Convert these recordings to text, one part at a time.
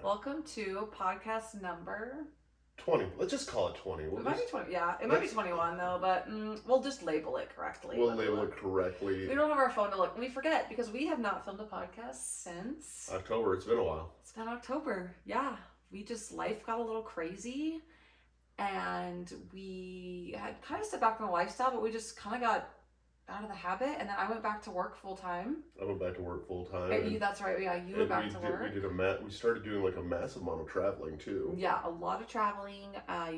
Welcome to podcast number 20. Let's just call it 20. It might be 20. Yeah, it might be 21 though, but we'll just label it correctly. We'll label it correctly. We don't have our phone to look. We forget because we have not filmed a podcast since October. It's been a while. It's been October. Yeah, life got a little crazy, and we had kind of stepped back from the lifestyle, but we just kind of got out of the habit, and then I went back to work full time. I went back to work full time. That's right. Yeah, you went back to work. We started doing like a massive amount of traveling too. Yeah, a lot of traveling.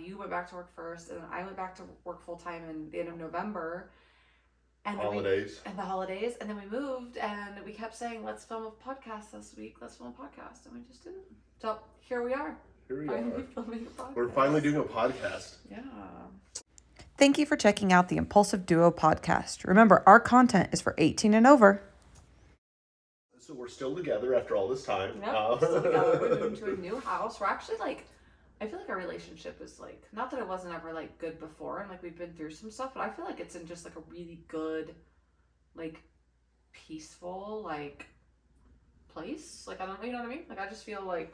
You went back to work first, and then I went back to work full time in the end of November. And the holidays, and then we moved, and we kept saying, "Let's film a podcast this week. Let's film a podcast," and we just didn't. So here we are. Finally filming a podcast. We're finally doing a podcast. Yeah. Thank you for checking out the Impulsive Duo podcast. Remember, our content is for 18 and over. So we're still together after all this time. Yep, still together. We're moving to a new house. We're actually I feel like our relationship is not that it wasn't ever good before, and we've been through some stuff, but I feel like it's in just a really good, peaceful, place. I don't know, you know what I mean? I just feel I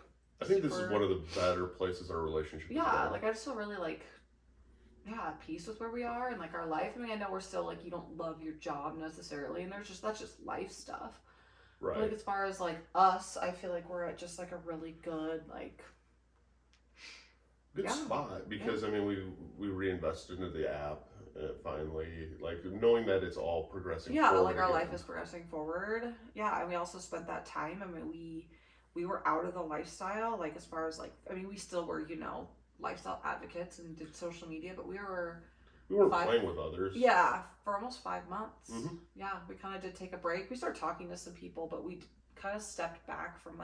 think this is one of the better places our relationship is. Yeah, I just feel really at peace with where we are and our life. I mean, I know we're still you don't love your job necessarily, and that's just life stuff. Right. But as far as us, I feel like we're at just a really good good spot because I mean we reinvested into the app finally, knowing that it's all progressing forward our life is progressing forward. Yeah, and we also spent that time. I mean, we were out of the lifestyle, as far as I mean, we still were, lifestyle advocates and did social media, but we were playing with others. Yeah, for almost 5 months. Mm-hmm. Yeah, we kind of did take a break. We started talking to some people, but we kind of stepped back from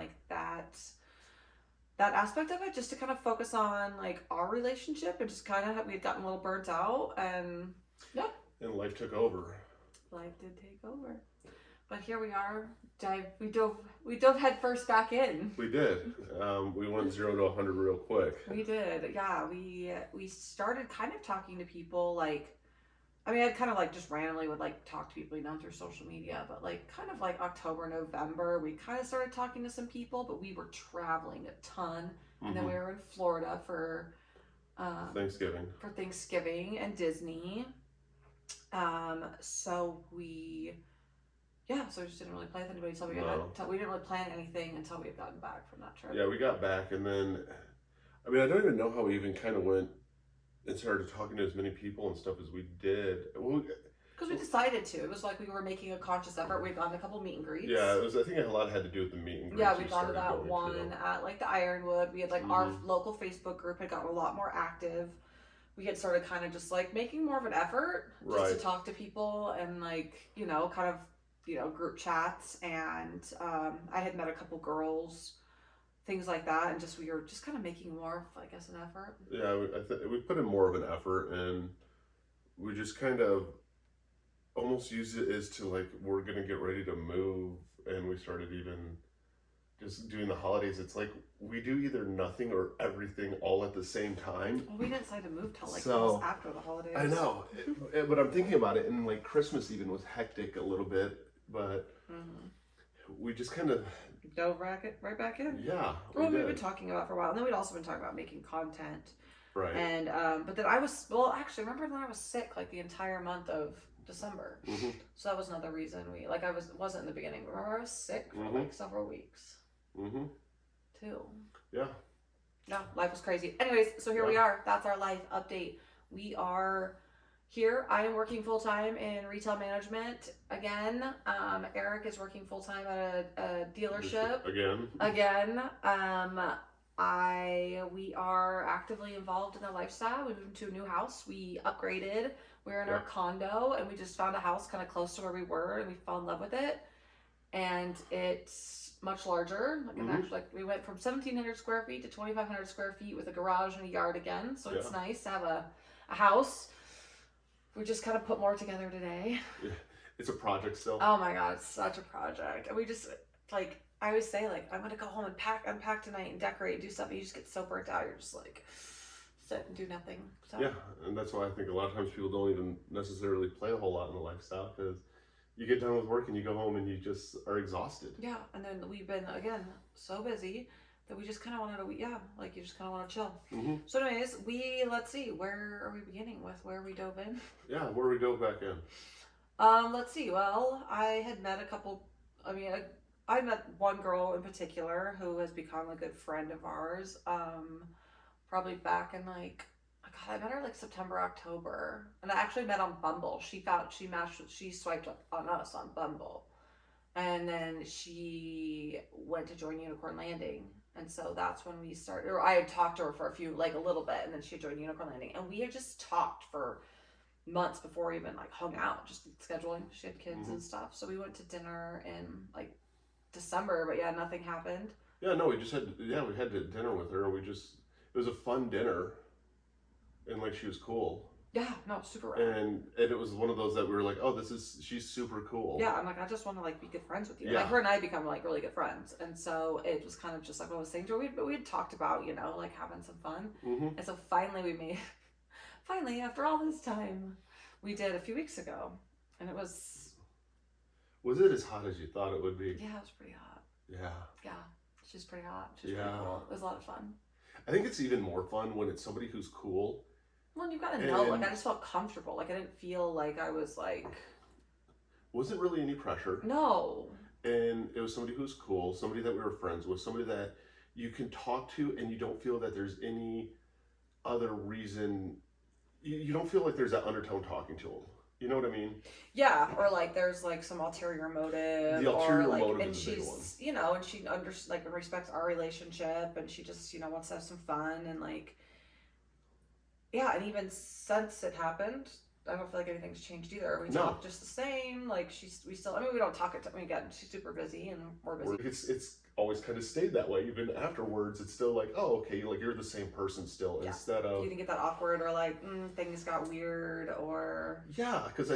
that aspect of it, just to kind of focus on our relationship, and just kind of we had gotten a little burnt out, and and life took over. Life did take over, but here we are. We dove head first back in. We did. We went 0 to 100 real quick. We did. Yeah, we started kind of talking to people I mean, I kind of just randomly would talk to people, through social media, but kind of October, November, we kind of started talking to some people, but we were traveling a ton, and then we were in Florida for Thanksgiving and Disney. So we just didn't really play with anybody until we didn't really plan anything until we had gotten back from that trip. Yeah, we got back, and then I mean, I don't even know how we even kind of went and started talking to as many people and stuff as we did. Because we decided to. It was we were making a conscious effort. We'd gone to a couple meet and greets. Yeah, I think a lot had to do with the meet and greets. Yeah, we'd gone to that one at the Ironwood. We had our local Facebook group had gotten a lot more active. We had started kind of just making more of an effort just to talk to people and kind of group chats, and I had met a couple girls, things like that, and we were just kind of making more of, an effort. Yeah, we put in more of an effort, and we just kind of almost used it as to we're gonna get ready to move, and we started even just doing the holidays. It's we do either nothing or everything all at the same time. Well, we didn't decide to move till almost after the holidays. I know, but I'm thinking about it, and Christmas even was hectic a little bit, but we just kind of dove right back in. Yeah. We've been talking about for a while, and then we'd also been talking about making content. Right. And but then remember when I was sick the entire month of December. Mm-hmm. So that was another reason we wasn't in the beginning. Remember, I was sick for several weeks. Mm-hmm. Too. Yeah. No, life was crazy. Anyways, so here we are. That's our life update. We are here. I am working full time in retail management again. Eric is working full time at a dealership again. We are actively involved in the lifestyle. We moved to a new house. We upgraded. We're in our condo, and we just found a house kind of close to where we were, and we fell in love with it. And it's much larger. Actually, we went from 1,700 square feet to 2,500 square feet with a garage and a yard again. So it's nice to have a house. We just kind of put more together today. Yeah. It's a project still. Oh my God, it's such a project. And we just I always say I'm gonna go home and unpack tonight and decorate, do stuff. And you just get so burnt out. You're just sit and do nothing. So. Yeah, and that's why I think a lot of times people don't even necessarily play a whole lot in the lifestyle, because you get done with work and you go home and you just are exhausted. Yeah, and then we've been again so busy. that we just kind of wanted to, like you just kind of want to chill. Mm-hmm. So anyways, let's see, where are we beginning with where we dove in? Yeah, where we dove back in. Let's see. Well, I had met a couple. I mean, I met one girl in particular who has become a good friend of ours. Probably back in like, God, I met her like September, October, and I actually met on Bumble. She swiped up on us on Bumble, and then she went to join Unicorn Landing, and so that's when we started. Or I had talked to her for a little bit, and then she joined Unicorn Landing, and we had just talked for months before we even like hung out, just scheduling. She had kids and stuff, so we went to dinner in like December, but yeah, nothing happened. Yeah, no, we had dinner with her, and it was a fun dinner, and like she was cool. Yeah, no, super rad. And it was one of those that we were like, oh, she's super cool. Yeah, I'm like, I just want to like be good friends with you. Yeah. Like her and I become like really good friends, and so it was kind of just like what I was saying to her. We had talked about like having some fun, and so finally after all this time, we did a few weeks ago, and it was. Was it as hot as you thought it would be? Yeah, it was pretty hot. Yeah. Yeah, she's pretty hot. She's pretty cool. It was a lot of fun. I think it's even more fun when it's somebody who's cool. Well, you gotta know, like I just felt comfortable. Like I didn't feel like I was like. Wasn't really any pressure. No. And it was somebody who's cool, somebody that we were friends with, somebody that you can talk to, and you don't feel that there's any other reason. You don't feel like there's that undertone talking to them. You know what I mean? Yeah, or like there's like some ulterior motive. The ulterior or, like, motive and is a big one. And she respects our relationship, and she just wants to have some fun, and like, yeah, and even since it happened, I don't feel like anything's changed either. We talk just the same. Like we don't talk it. Again, she's super busy and we're busy. It's always kind of stayed that way. Even afterwards, it's still like, oh, okay, like you're the same person still. Yeah. Instead of you didn't get that awkward or like things got weird or because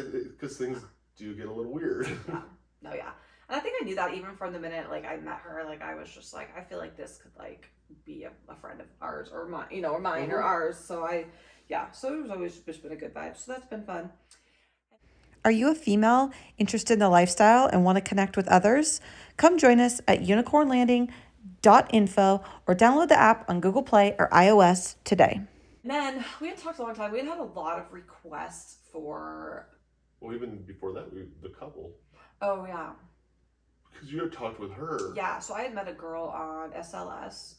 things do get a little weird. Yeah. No, yeah, and I think I knew that even from the minute like I met her. Like I was just like, I feel like this could like be a friend of ours or mine, or mine or ours. So so it was always just been a good vibe. So that's been fun. Are you a female interested in the lifestyle and want to connect with others? Come join us at unicornlanding.info or download the app on Google Play or iOS today. And then we had talked a long time. We had a lot of requests for. Well, even before that, the couple. Oh yeah. Because you had talked with her. Yeah, so I had met a girl on SLS.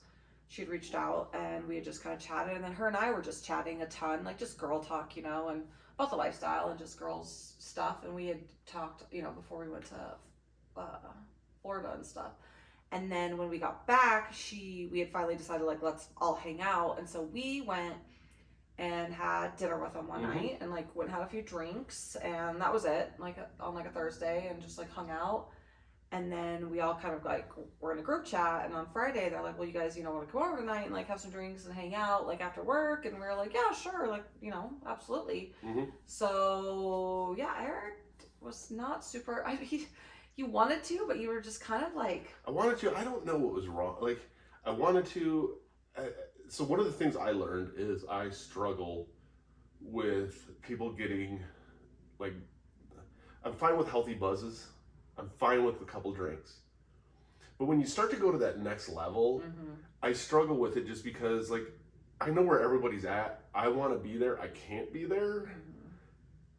She'd reached out and we had just kind of chatted, and then her and I were just chatting a ton, like just girl talk, and about the lifestyle and just girls stuff. And we had talked, before we went to Florida and stuff. And then when we got back, we had finally decided like let's all hang out, and so we went and had dinner with them one night, and like went and had a few drinks, and that was it. Like on like a Thursday, and just like hung out. And then we all kind of like were in a group chat, and on Friday they're like, well, you guys, want to come over tonight and like have some drinks and hang out like after work? And we were like, yeah, sure, like, absolutely. So yeah, Eric was not super. You wanted to, but you were just kind of like. I wanted to. I don't know what was wrong. Like I wanted to. So one of the things I learned is I struggle with people getting like. I'm fine with healthy buzzes. I'm fine with a couple drinks. But when you start to go to that next level, I struggle with it just because, like, I know where everybody's at. I want to be there. I can't be there.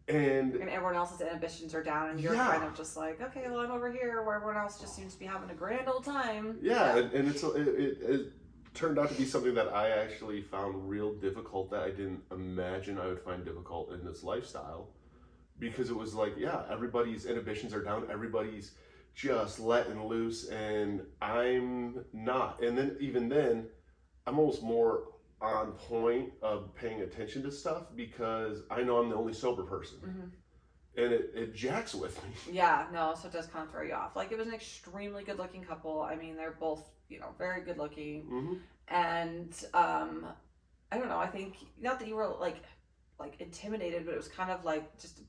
And everyone else's inhibitions are down, and you're kind of just like, okay, well, I'm over here where everyone else just seems to be having a grand old time. Yeah. And it turned out to be something that I actually found real difficult that I didn't imagine I would find difficult in this lifestyle. Because it was like, everybody's inhibitions are down. Everybody's just letting loose, and I'm not. And then even then, I'm almost more on point of paying attention to stuff because I know I'm the only sober person. And it jacks with me. Yeah, no, so it does kind of throw you off. Like, it was an extremely good-looking couple. I mean, they're both, very good-looking. And, I don't know, I think, not that you were, like intimidated, but it was kind of like just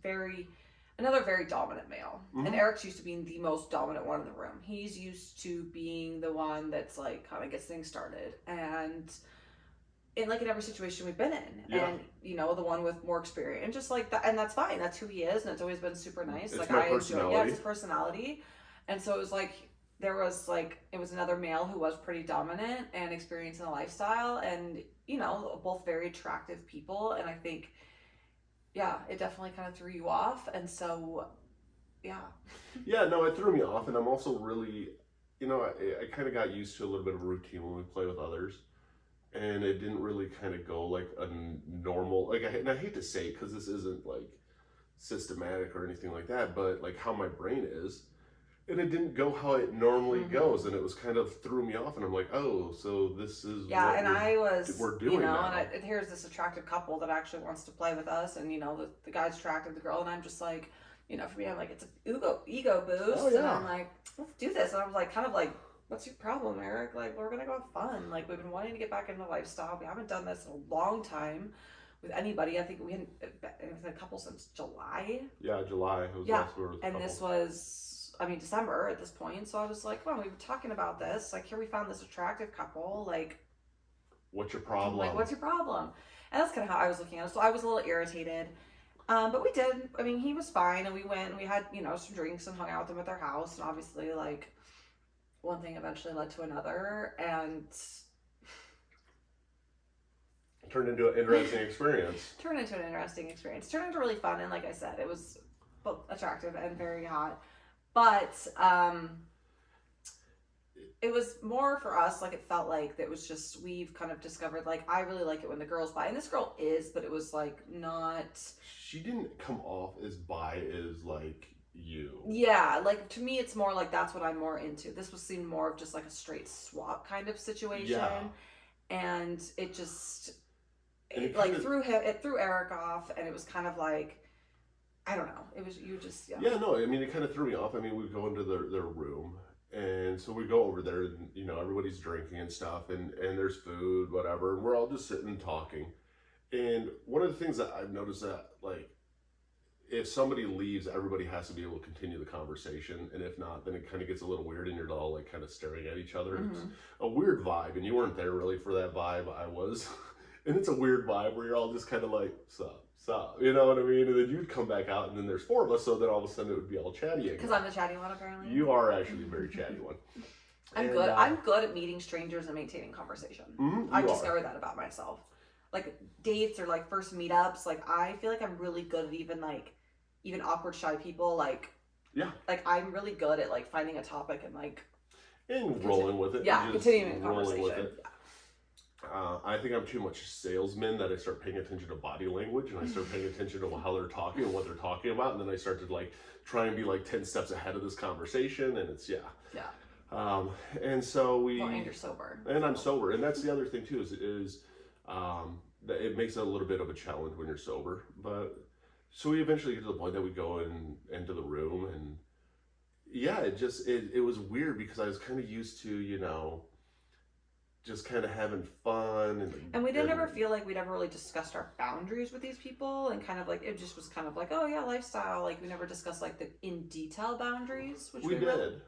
another very dominant male. And Eric's used to being the most dominant one in the room. He's used to being the one that's like kind of gets things started, and in every situation we've been in, and the one with more experience, and just like that, and that's fine. That's who he is, and it's always been super nice. It's like my I personality. enjoy, it's his personality, and so it was like there was like, it was another male who was pretty dominant and experienced in the lifestyle, and you know, both very attractive people. And I think, yeah, it definitely kind of threw you off. And so, yeah. Yeah, no, it threw me off, and I'm also really, I kind of got used to a little bit of a routine when we play with others, and it didn't really kind of go like a normal, like, and I hate to say it because this isn't like systematic or anything like that, but like how my brain is, and it didn't go how it normally goes, and it was kind of threw me off, and I'm like, oh, so this is yeah, and we're doing now. And here's this attractive couple that actually wants to play with us, and you know, the guy's attractive, the girl, and I'm just like, you know, for me, I'm like, it's an ego boost, Oh, yeah. and I'm like, let's do this, and I was like, kind of like, what's your problem, Eric? Like, we're gonna go have fun. Like, we've been wanting to get back into lifestyle. We haven't done this in a long time with anybody. I think we hadn't been a couple since July. Yeah, July. It was last we were with a and couple. this was, I mean, December at this point. So I was like, well, we've been talking about this. Like, here we found this attractive couple. Like, what's your problem? Like, what's your problem? And that's kind of how I was looking at it. So I was a little irritated. But we did. I mean, he was fine, and we went and we had, you know, some drinks and hung out with them at their house. And obviously, like, one thing eventually led to another, and turned into an interesting experience. Turned into really fun, and like I said, it was both attractive and very hot. But it was more for us, like, it felt like that was just, we've kind of discovered, like, I really like it when the girl's bi, and this girl is, but it was like not. She didn't come off as bi as like you. Yeah, like, to me, it's more like that's what I'm more into. This was seemed more of just like a straight swap kind of situation, and it just threw Eric off, and it was kind of like, I don't know. It was, you just, yeah. Yeah, no, I mean, it kind of threw me off. I mean, we go into their room, and so we go over there, and, you know, everybody's drinking and stuff, and there's food, whatever, and we're all just sitting and talking. And one of the things that I've noticed that, like, if somebody leaves, everybody has to be able to continue the conversation, and if not, then it kind of gets a little weird, and you're all, like, kind of staring at each other. It's a weird vibe, and you weren't there really for that vibe. I was. And it's a weird vibe where you're all just kind of like, sup, you know what I mean? And then you'd come back out, and then there's four of us, so then all of a sudden it would be all chatty again. Because I'm the chatty one, apparently. You are actually a very chatty one. I'm good at meeting strangers and maintaining conversation. I've discovered that about myself. Like, dates or like first meetups, like, I feel like I'm really good at even awkward, shy people. Like, yeah, like, I'm really good at like finding a topic and like rolling with it. Yeah, continuing the conversation. With it. I think I'm too much a salesman that I start paying attention to body language, and I start paying attention to how they're talking and what they're talking about, and then I start to like try and be like 10 steps ahead of this conversation, and it's and so and you're sober. And I'm sober, and that's the other thing too is that it makes it a little bit of a challenge when you're sober. But so we eventually get to the point that we go into the room, and yeah, it was weird because I was kind of used to, you know, just kind of having fun, and we didn't ever feel like we'd ever really discussed our boundaries with these people, and kind of like it just was kind of like, oh yeah, lifestyle. Like, we never discussed like the in detail boundaries, which we did.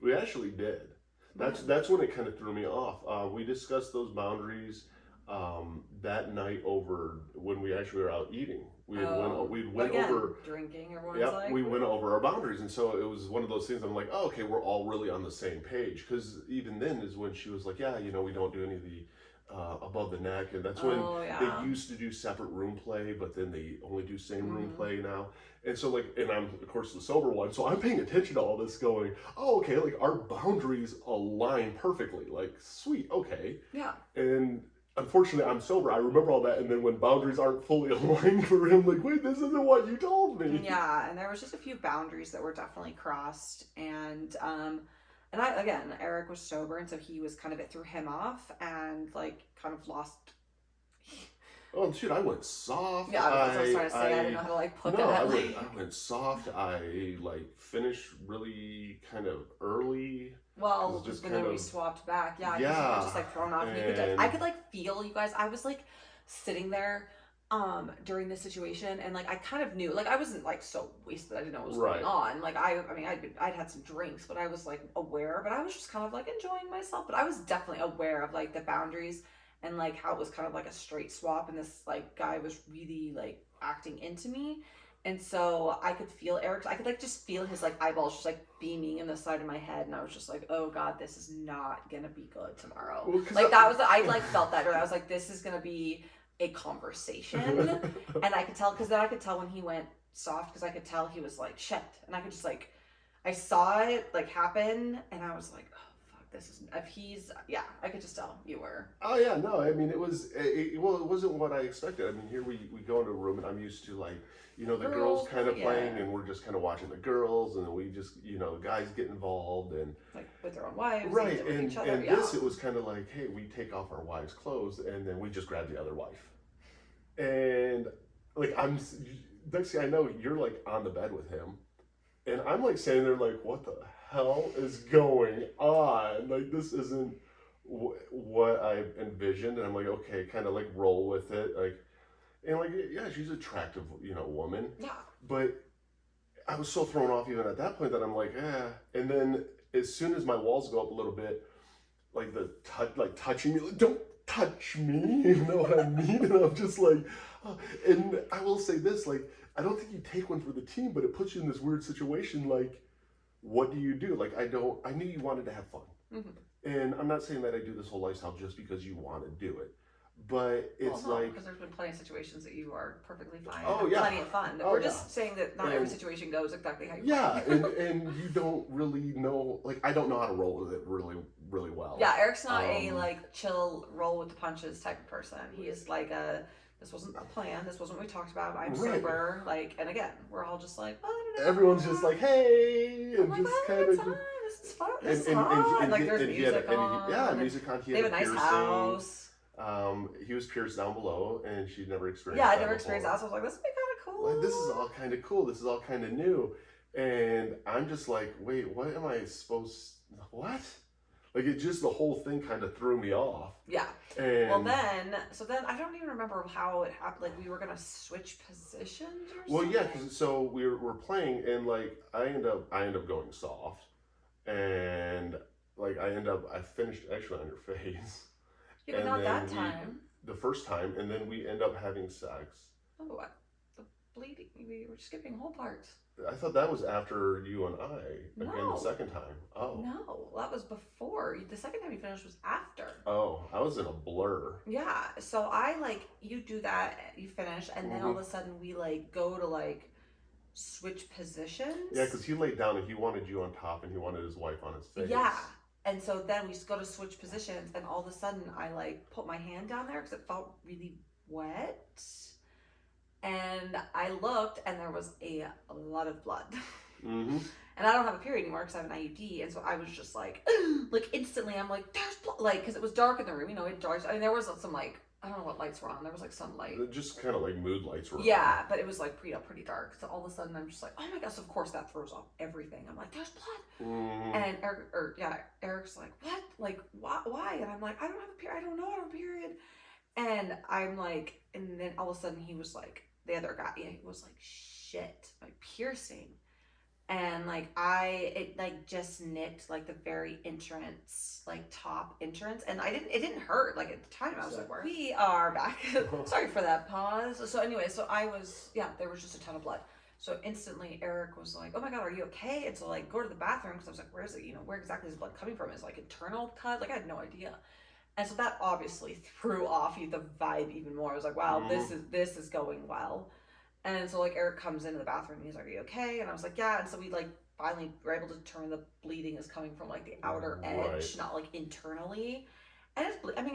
We actually did. That's when it kind of threw me off. We discussed those boundaries that night over when we actually were out eating. We went over drinking. Everyone's we went over our boundaries, and so it was one of those things. I'm like, oh, okay, we're all really on the same page. Because even then is when she was like, yeah, you know, we don't do any of the above the neck, and that's when they used to do separate room play, but then they only do same room play now. And so like, and I'm of course the sober one, so I'm paying attention to all this, going, oh, okay, like our boundaries align perfectly. Like, sweet, okay, yeah, and. Unfortunately, I'm sober. I remember all that, and then when boundaries aren't fully aligned for him, like, wait, this isn't what you told me. Yeah, and there was just a few boundaries that were definitely crossed, and Eric was sober, and so he was kind of, it threw him off, and like kind of lost. Oh shoot! I went soft. Yeah, that's what I was trying to say. I didn't know how to like put that. I went soft. I like finished really kind of early. Well, just when we swapped back, you were just like thrown off. And I could like feel you guys. I was like sitting there during this situation, and like I kind of knew, like I wasn't like so wasted, I didn't know what was going on. Like I mean I'd had some drinks, but I was like aware, but I was just kind of like enjoying myself. But I was definitely aware of like the boundaries and like how it was kind of like a straight swap, and this like guy was really like acting into me. And so I could feel Eric's, I could like just feel his like eyeballs just like beaming in the side of my head. And I was just like, oh God, this is not going to be good tomorrow. Well, like that was, I like felt that. Or I was like, this is going to be a conversation. And I could tell, because then I could tell when he went soft, because I could tell he was like, shit. And I could just like, I saw it like happen and I was like, oh fuck, this is, if he's, yeah, I could just tell you were. Oh yeah, no, I mean it wasn't what I expected. I mean here we go into a room and I'm used to like, you know, the girls kind of playing and we're just kind of watching the girls and then we just, you know, the guys get involved and like with their own wives. Right, and this it was kind of like, hey, we take off our wives' clothes and then we just grab the other wife. And like next thing I know, you're like on the bed with him. And I'm like standing there like, what the hell is going on? Like, this isn't what I envisioned. And I'm like, okay, kind of like roll with it. Like, and like, yeah, she's an attractive, you know, woman. Yeah. But I was so thrown off even at that point that I'm like, And then as soon as my walls go up a little bit, like touching me, like, don't touch me, you know what I mean? And I'm just like, oh. And I will say this, like, I don't think you take one for the team, but it puts you in this weird situation. Like, what do you do? Like, I knew you wanted to have fun. Mm-hmm. And I'm not saying that I do this whole lifestyle just because you want to do it. But it's like, because there's been plenty of situations that you are perfectly fine. Oh yeah, plenty of fun. We're just saying that not every situation goes exactly how you. Yeah, and you don't really know. Like, I don't know how to roll with it really, really well. Yeah, Eric's not a like chill, roll with the punches type of person. He is like a. This wasn't a plan. This wasn't what we talked about. I'm sober. Like, and again, we're all just like, everyone's just like, hey, and just kind of. This is fun. This is fun. And like, there's music on. Yeah, music on. They have a nice house. He was pierced down below, and she'd never experienced. Yeah, I never experienced that. So I was like, this would be kind of cool. Like, this is all kind of cool. This is all kind of new, and I'm just like, wait, what am I supposed? What? Like, it just, the whole thing kind of threw me off. Yeah. And well, then I don't even remember how it happened. Like, we were gonna switch positions or something. Well, yeah, because so we're playing, and like I end up going soft, and like I finished actually on your face. Yeah, but not that time. The first time, and then we end up having sex. Oh, what? The bleeding. We were skipping whole parts. I thought that was after you and I. Again, the second time. Oh. No, that was before. The second time you finished was after. Oh, I was in a blur. Yeah, so I like, you do that, you finish, and then all of a sudden we like go to like switch positions. Yeah, because he laid down and he wanted you on top and he wanted his wife on his face. Yeah. And so then we go to switch positions, and all of a sudden I like put my hand down there because it felt really wet. And I looked, and there was a lot of blood. Mm-hmm. And I don't have a period anymore because I have an IUD. And so I was just like instantly, I'm like, there's blood. Like, because it was dark in the room, you know, it dark. I mean, there was some like, I don't know what lights were on. There was like some light. Just kind of like mood lights were on. Yeah, but it was like pretty dark. So all of a sudden I'm just like, oh my gosh, of course that throws off everything. I'm like, there's blood. Mm-hmm. And Eric's like, what? Like, why? And I'm like, I don't have a period. I don't know, I don't have a period. And I'm like, and then all of a sudden he was like, the other guy, he was like, shit, my piercing. And like it like just nicked like the very entrance, like top entrance, and it didn't hurt. Like at the time I was like, we are back. Sorry for that pause. So anyway, so I was, there was just a ton of blood. So instantly Eric was like, oh my God, are you okay? And so like go to the bathroom, because I was like, where is it? You know, where exactly is blood coming from? Is it like internal cut? Like I had no idea. And so that obviously threw off the vibe even more. I was like, wow, this is going well. And so like Eric comes into the bathroom and he's like, are you okay? And I was like, yeah. And so we like finally were able to determine the bleeding is coming from like the outer edge, not like internally. And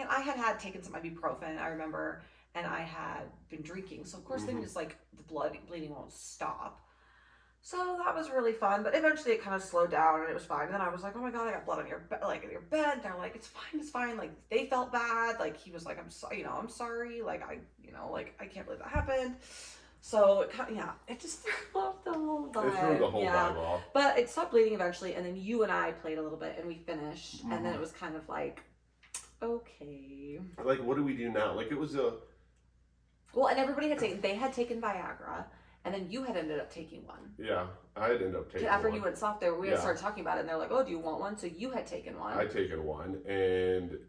I had taken some ibuprofen, I remember, and I had been drinking. So of course then just like the bleeding won't stop. So that was really fun, but eventually it kind of slowed down and it was fine. And then I was like, oh my God, I got blood on your bed, like in your bed. And they're like, it's fine. Like they felt bad. Like he was like, I'm sorry. Like I can't believe that happened. So it just threw off the whole vibe. It threw the whole vibe off. But it stopped bleeding eventually, and then you and I played a little bit and we finished, and then it was kind of like, okay. Like, what do we do now? Like, it was well, and everybody had taken Viagra. And then you had ended up taking one. Yeah, I had ended up taking one. After you went soft there, we had started talking about it, and they're like, oh, do you want one? So you had taken one. I'd taken one, and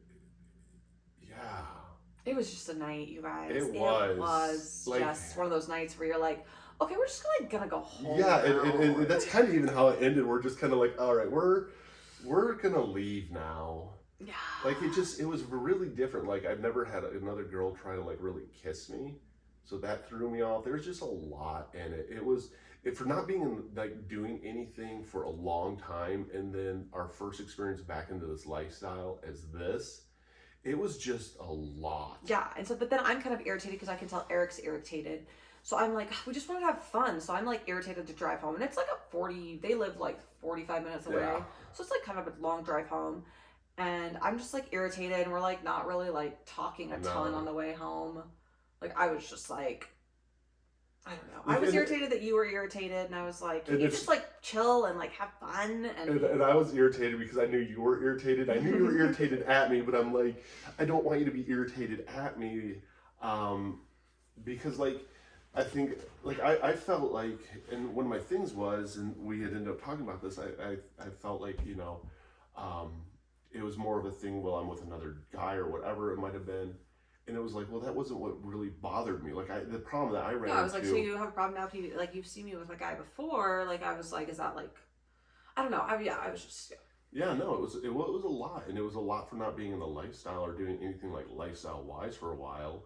it was just a night, you guys. It was like, just one of those nights where you're like, okay, we're just gonna go home. Yeah, now. and that's kind of even how it ended. We're just kind of like, all right, we're gonna leave now. Yeah. Like it was really different. Like I've never had another girl try to like really kiss me, so that threw me off. There's just a lot in it. It was for not being like doing anything for a long time, and then our first experience back into this lifestyle as this. It was just a lot. Yeah, and so, but then I'm kind of irritated because I can tell Eric's irritated. So I'm like, we just want to have fun. So I'm like irritated to drive home. And it's like they live like 45 minutes away. Yeah. So it's like kind of a long drive home. And I'm just like irritated. And we're like not really like talking a ton on the way home. Like I was just like, I don't know. I was irritated that you were irritated, and I was like, can you just like chill and like have fun? And I was irritated because I knew you were irritated. I knew you were irritated at me, but I'm like, I don't want you to be irritated at me, because like, I think like I felt like, and one of my things was, and we had ended up talking about this. I felt like it was more of a thing. Well, I'm with another guy or whatever it might have been. And it was like, well, that wasn't what really bothered me. Like, the problem that I ran into... I was like, so you have a problem now? Like, you've seen me with a guy before. Like, I was like, is that like... I don't know. I was just... Yeah, no, it was a lot. And it was a lot for not being in the lifestyle or doing anything like lifestyle-wise for a while.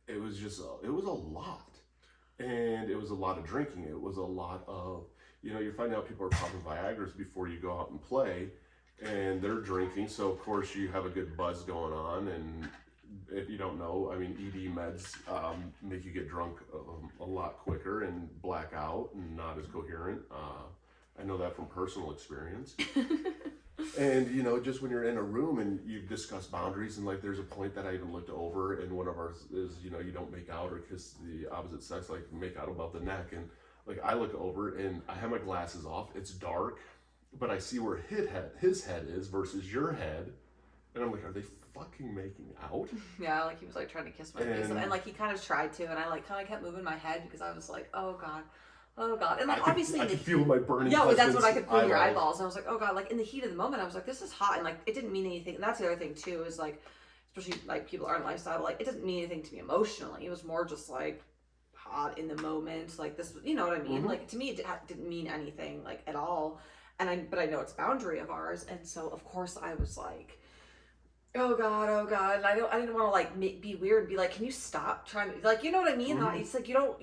It was a lot. And it was a lot of drinking. It was a lot of... you're finding out people are popping Viagra's before you go out and play. And they're drinking, so of course you have a good buzz going on. And if you don't know, I mean, ED meds make you get drunk a lot quicker and black out and not as coherent. I know that from personal experience. And just when you're in a room and you've discussed boundaries, and like there's a point that I even looked over, and one of ours is you don't make out or kiss the opposite sex, like make out above the neck. And like I look over and I have my glasses off, it's dark, but I see where his head is versus your head, and I'm like, are they fucking making out? Yeah, like he was like trying to kiss my face, and like he kind of tried to, and I like kind of kept moving my head because I was like, oh god, and like obviously I could feel my burning. Yeah, that's what I could feel in your eyeballs. And I was like, oh god, like in the heat of the moment, I was like, this is hot, and like it didn't mean anything. And that's the other thing too, is like, especially like people are in lifestyle, like it doesn't mean anything to me emotionally. It was more just like hot in the moment, like this, you know what I mean? Mm-hmm. Like to me, it didn't mean anything like at all. But I know it's a boundary of ours, and so of course I was like, oh god, and I didn't want to like be weird and be like, can you stop trying to, like, you know what I mean? Mm-hmm. It's like you're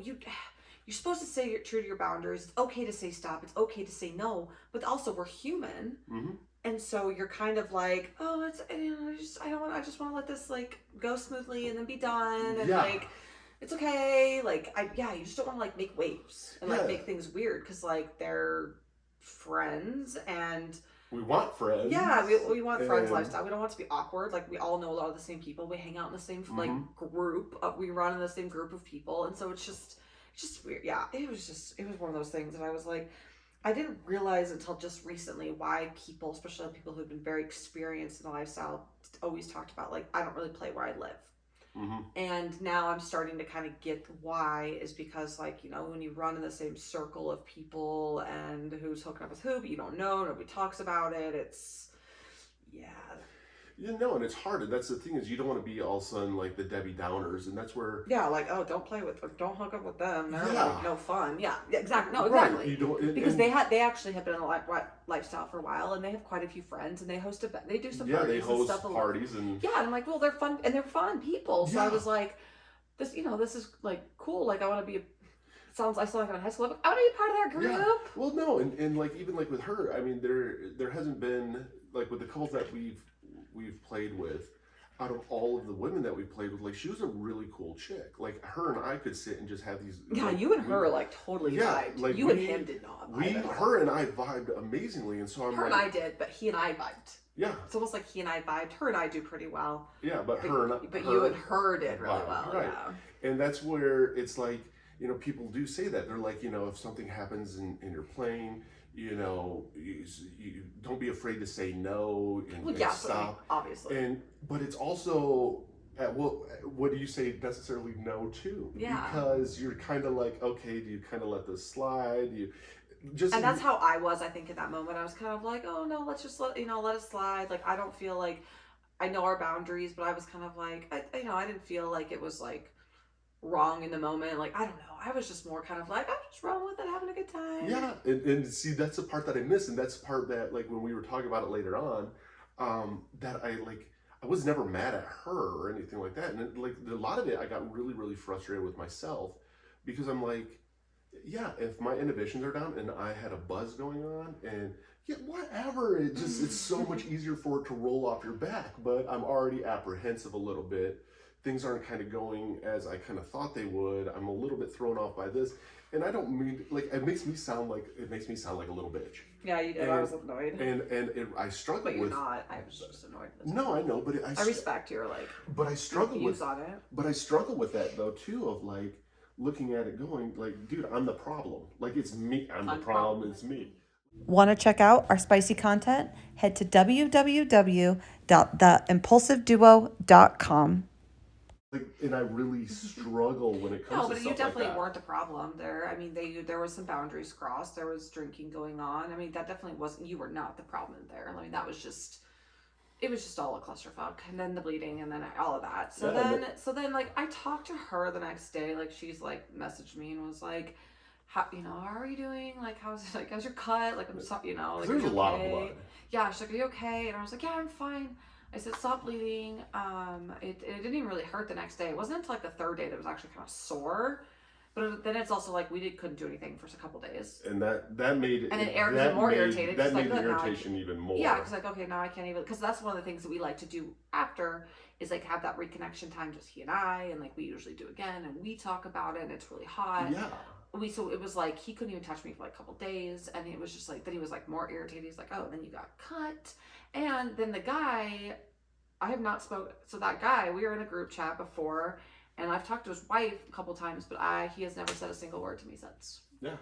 supposed to say you're true to your boundaries. It's okay to say stop. It's okay to say no, but also we're human, mm-hmm. And so you're kind of like, oh, it's I just want to let this like go smoothly and then be done, and like it's okay, like you just don't want to like make waves and like make things weird because like they're friends and we want friends. Yeah, we want friends lifestyle. We don't want to be awkward. Like we all know a lot of the same people. We hang out in the same like group. We run in the same group of people, and so it's just weird. Yeah, it was one of those things that I was like, I didn't realize until just recently why people, especially people who've been very experienced in the lifestyle, always talked about like, I don't really play where I live. Mm-hmm. And now I'm starting to kind of get why, is because like, when you run in the same circle of people and who's hooking up with who, but you don't know, nobody talks about it. It's, and it's hard. And that's the thing, is you don't want to be all of a sudden like the Debbie Downers, and that's where like, oh, don't hook up with them. They're like no fun. Yeah, exactly. No, exactly. Right. You don't, because they actually have been in a lifestyle for a while, and they have quite a few friends, and they host they do some parties. They host and stuff parties and and I'm like, well, they're fun, and they're fun people. So I was like, this is like cool. Like I want to be. I still like I'm in high school. I want to be part of their group. Yeah. Well, no, and like even like with her, I mean, there hasn't been like with the couples that we've played with, out of all of the women that we played with, like she was a really cool chick. Like her and I could sit and just have these. Yeah, like, you and her like totally vibed. Like you and him did not. Her and I vibed amazingly, and so I'm. Her and I did, but he and I vibed. Yeah. It's almost like he and I vibed. Her and I do pretty well. Yeah, but you and her did really well. Right. Yeah. And that's where it's like, people do say that. They're like, if something happens and you're playing, you don't be afraid to say no and stop. Obviously. But it's also, what do you say necessarily no to? Yeah. Because you're kind of like, okay, do you kind of let this slide? And that's how I was, I think, in that moment. I was kind of like, oh no, let's just let it slide. Like, I don't feel like, I know our boundaries, but I was kind of like, I didn't feel like it was like wrong in the moment. Like, I don't know. I was just more kind of like, I'm just rolling with it, having a good time. Yeah, and see, that's the part that I miss, and that's the part that, like, when we were talking about it later on, that I was never mad at her or anything like that, and like a lot of it, I got really, really frustrated with myself because I'm like, yeah, if my inhibitions are down and I had a buzz going on, and yeah, whatever, it's so much easier for it to roll off your back, but I'm already apprehensive a little bit. Things aren't kind of going as I kind of thought they would. I'm a little bit thrown off by this, and I don't mean like it makes me sound like a little bitch. Yeah, you did. And, I was annoyed. I struggle but you're with. not. I was just annoyed. No, I know, but I respect your like. But I struggle views with. on it. But I struggle with that though too. Of like looking at it, going like, dude, I'm the problem. Like it's me. I'm the problem. It's me. Want to check out our spicy content? Head to www.theimpulsiveduo.com. Like, and I really struggle when it comes to but stuff you definitely like that. weren't the problem there. I mean, there was some boundaries crossed. There was drinking going on. I mean, that definitely wasn't. You were not the problem there. I mean, that was just. It was just all a clusterfuck, and then the bleeding, and then all of that. So then, like, I talked to her the next day. Like, she's like messaged me and was like, how are you doing? Like, how's your cut? Like, I'm sorry, like, there's are you a lot okay? of blood. Yeah, she's like, are you okay? And I was like, yeah, I'm fine. I said, stop bleeding. It didn't even really hurt the next day. It wasn't until like the third day that it was actually kind of sore. But then it's also like we couldn't do anything for a couple days. And that made it. And then Eric was more irritated. That made like, the irritation even more. Yeah, because like, okay, now I can't even, because that's one of the things that we like to do after is like have that reconnection time, just he and I, and like we usually do again, and we talk about it, and it's really hot. Yeah. So it was like he couldn't even touch me for like a couple days, and it was just like then he was like more irritated. He's like, oh, then you got cut, and then the guy, I have not spoken. So that guy, we were in a group chat before, and I've talked to his wife a couple times, but he has never said a single word to me since. Yeah.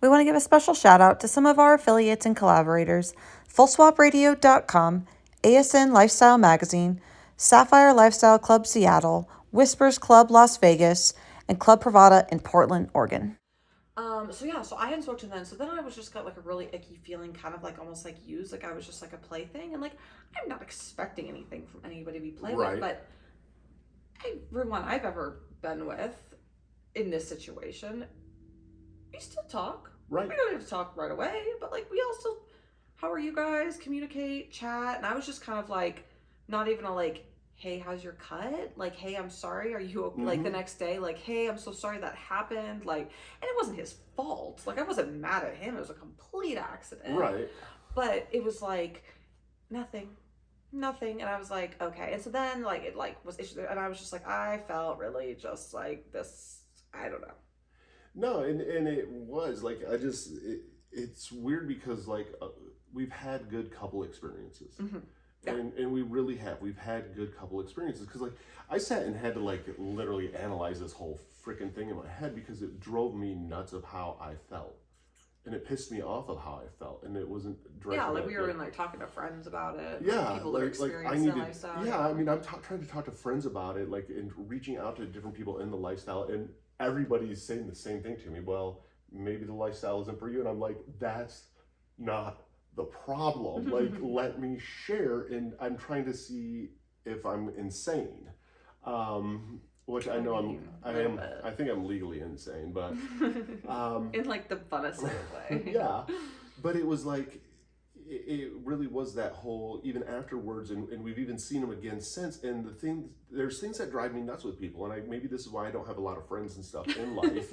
We want to give a special shout out to some of our affiliates and collaborators: FullSwapRadio.com, ASN Lifestyle Magazine, Sapphire Lifestyle Club Seattle, Whispers Club Las Vegas, and Club Pravada in Portland, Oregon. So I hadn't spoken to them. So then I was just got like a really icky feeling, kind of like almost like used, like I was just like a plaything, and like I'm not expecting anything from anybody we play with, but everyone I've ever been with in this situation, we still talk. Right. We don't have to talk right away, but like we all still, how are you guys? Communicate, chat, and I was just kind of like, not even a like, hey, how's your cut? Like, hey, I'm sorry. Are you okay? Like the next day, like, hey, I'm so sorry that happened. Like, and it wasn't his fault. Like, I wasn't mad at him. It was a complete accident. Right. But it was like nothing. And I was like, okay. And so then like it like was issued, and I was just like, I felt really just like this. I don't know. No, and it was like it's weird because like we've had good couple experiences. Mm-hmm. Yeah. And we really have. We've had good couple experiences because like I sat and had to like literally analyze this whole freaking thing in my head because it drove me nuts of how I felt, and it pissed me off of how I felt, and it wasn't. Yeah, like we were in like talking to friends about it. Yeah, like, people that are experiencing I needed. lifestyle. Yeah, I mean, I'm trying to talk to friends about it, like and reaching out to different people in the lifestyle, and everybody's saying the same thing to me. Well, maybe the lifestyle isn't for you, and I'm like, that's not the problem. Like, let me share, and I'm trying to see if I'm insane, which I know I think I'm legally insane, but in like the funnest way. Yeah, but it was like it really was that whole even afterwards, and we've even seen them again since. And there's things that drive me nuts with people, and maybe this is why I don't have a lot of friends and stuff in life.